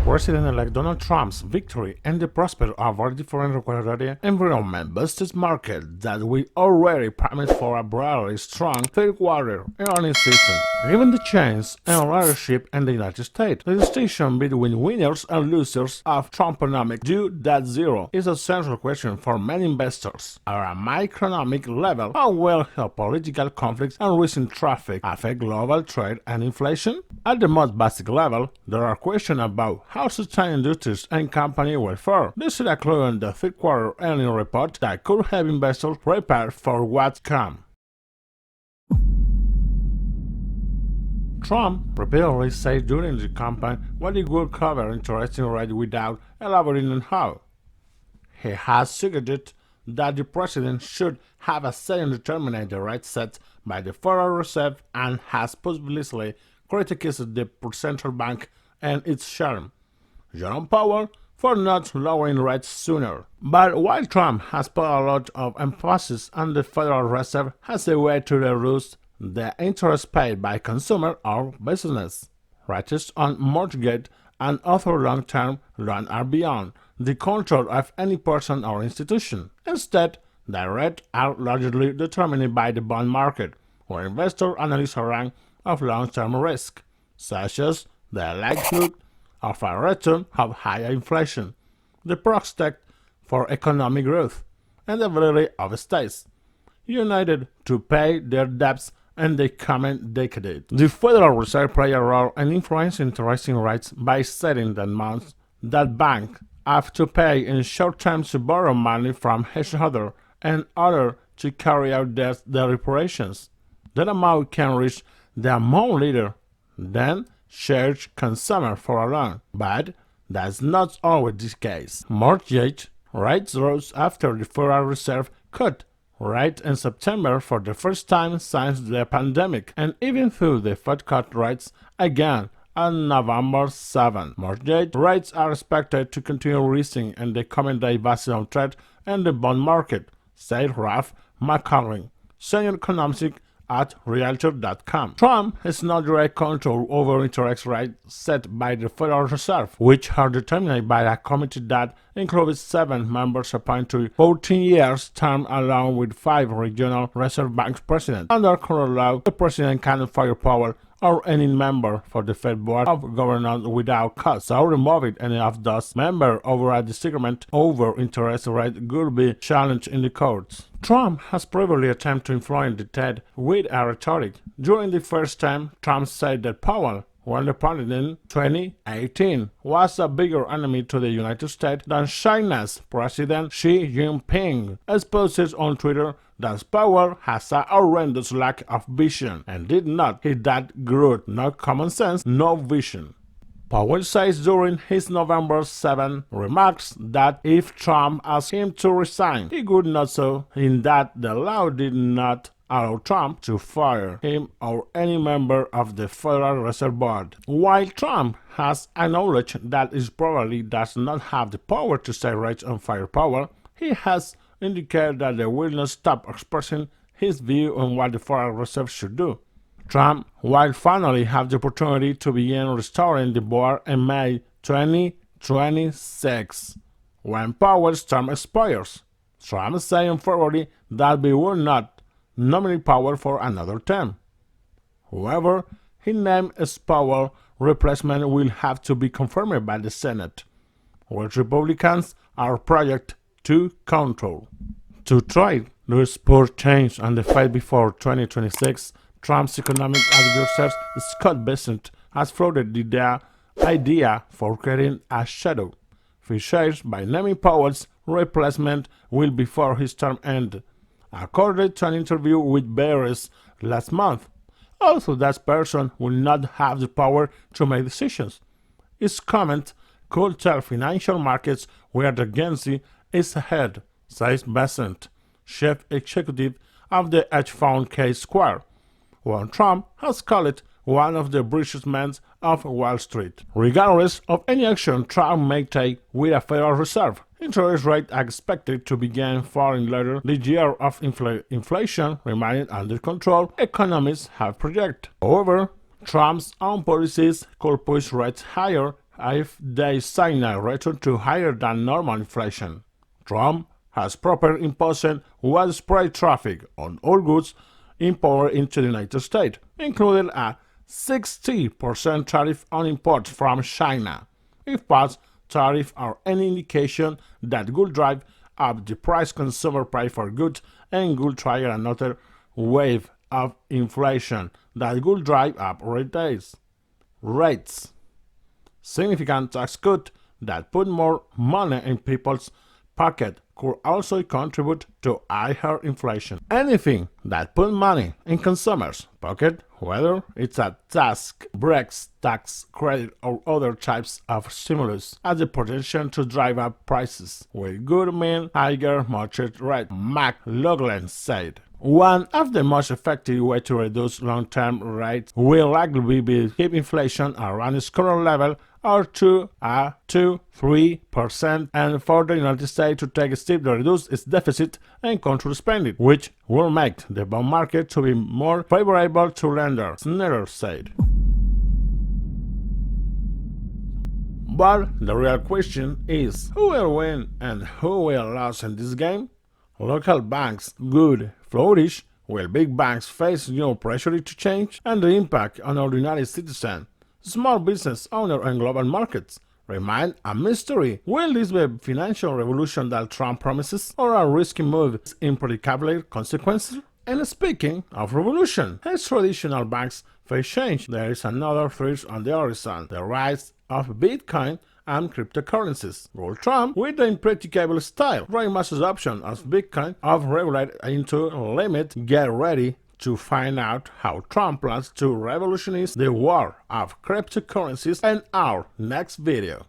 President-elect Donald Trump's victory and the prospect of a different regulatory environment boosted markets that we already promised for a broadly strong third quarter earnings season. Given the change in leadership in the United States, the distinction between winners and losers of Trumponomics 𝓢𝓤𝓑𝓢𝓒𝓡 is a central question for many investors. At a microeconomic level, how will geopolitical conflicts and recent traffic affect global trade and inflation? At the most basic level, there are questions about how certain industries and companies will fare. This is including the third quarter earnings report that could have investors prepared for what's come. Trump repeatedly said during the campaign that he would cover interest rate without elaborating on how. He has suggested that the president should have a say in determining the rate set by the Federal Reserve and has publicly criticized the central bank and its chairman, Jerome Powell, for not lowering rates sooner. But while Trump has put a lot of emphasis on the Federal Reserve as a way to reduce the interest paid by consumer or business, rates on mortgage and other long-term loans are beyond the control of any person or institution. Instead, the rates are largely determined by the bond market, where investors analyze a range of long-term risk, such as the likelihood of a return of higher inflation, the prospect for economic growth, and the ability of states united to pay their debts in the coming decade. The Federal Reserve plays a role in influencing interest rates by setting the amounts that banks have to pay in short term to borrow money from each other in order to carry out their operations. That amount can reach the amount later than charge consumer for a loan, but that's not always the case. Mortgage rates rose after the Federal Reserve cut rates in September for the first time since the pandemic, and even though the Fed cut rates again on November 7, mortgage rates are expected to continue rising in the coming days based on trade in the bond market, said Ralph McCarling, senior economist at realestate.com. Trump has no direct control over interest rates set by the Federal Reserve, which are determined by a committee that includes 7 members appointed to 14 years term along with 5 regional reserve bank presidents. Under current law, the president cannot fire Powell or any member for the Fed Board of Governors without cause, so removing any of those members over a disagreement over interest rate could be challenged in the courts. Trump has previously attempted to influence the Fed with a rhetoric. During the first time, Trump said that Powell, when appointed in 2018, was a bigger enemy to the United States than China's President Xi Jinping, exposed on Twitter that Powell has a horrendous lack of vision and did not hit that growth, no common sense, no vision. Powell says during his November 7 remarks that if Trump asked him to resign, he would not so, in that the law did not allow Trump to fire him or any member of the Federal Reserve Board. While Trump has acknowledged that he probably does not have the power to set rates on fire Powell, he has indicated that they will not stop expressing his view on what the Federal Reserve should do. Trump will finally have the opportunity to begin restoring the board in May 2026, when Powell's term expires. Trump said in February that he will not nominate Powell for another term. However, his name as Powell replacement will have to be confirmed by the Senate, which Republicans are projected to control. To try to spur change and the fight before 2026, Trump's economic advisor Scott Bessent has floated the idea for creating a shadow featured by naming Powell's replacement will before his term end, according to an interview with Barris last month. Also, that person will not have the power to make decisions. His comment could tell financial markets where the agency is ahead, says Bessent, chief executive of the hedge fund creditscore, when Trump has called it one of the richest men of Wall Street. Regardless of any action Trump may take with a Federal Reserve, interest rates are expected to begin falling later this year of inflation remaining under control, economists have projected. However, Trump's own policies could push rates higher if they sign a return to higher than normal inflation. Trump has proposed imposing widespread tariff on all goods imported into the United States, including a 60% tariff on imports from China. If passed, tariffs are any indication that would drive up the price consumer pay for goods and would trigger another wave of inflation that would drive up rates. Significant tax cuts that put more money in people's pocket could also contribute to higher inflation. Anything that put money in consumers' pocket, whether it's a tax breaks, tax credit, or other types of stimulus, has the potential to drive up prices, with good mean higher mortgage rate, McLaughlin said. One of the most effective ways to reduce long-term rates will likely be to keep inflation around its current level or to 2-3%, and for the United States to take steps to reduce its deficit and control spending, which will make the bond market to be more favorable to lenders, Snyder said. But the real question is, who will win and who will lose in this game? Local banks could flourish, while big banks face new pressure to change, and the impact on ordinary citizens, small business owners, and global markets remain a mystery. Will this be a financial revolution that Trump promises, or a risky move with unpredictable consequences? And speaking of revolution, as traditional banks face change, there is another threat on the horizon: the rise of Bitcoin and cryptocurrencies. Will Trump, with the impracticable style, drive mass adoption of Bitcoin of regulate into limit? Get ready to find out how Trump plans to revolutionize the war of cryptocurrencies in our next video.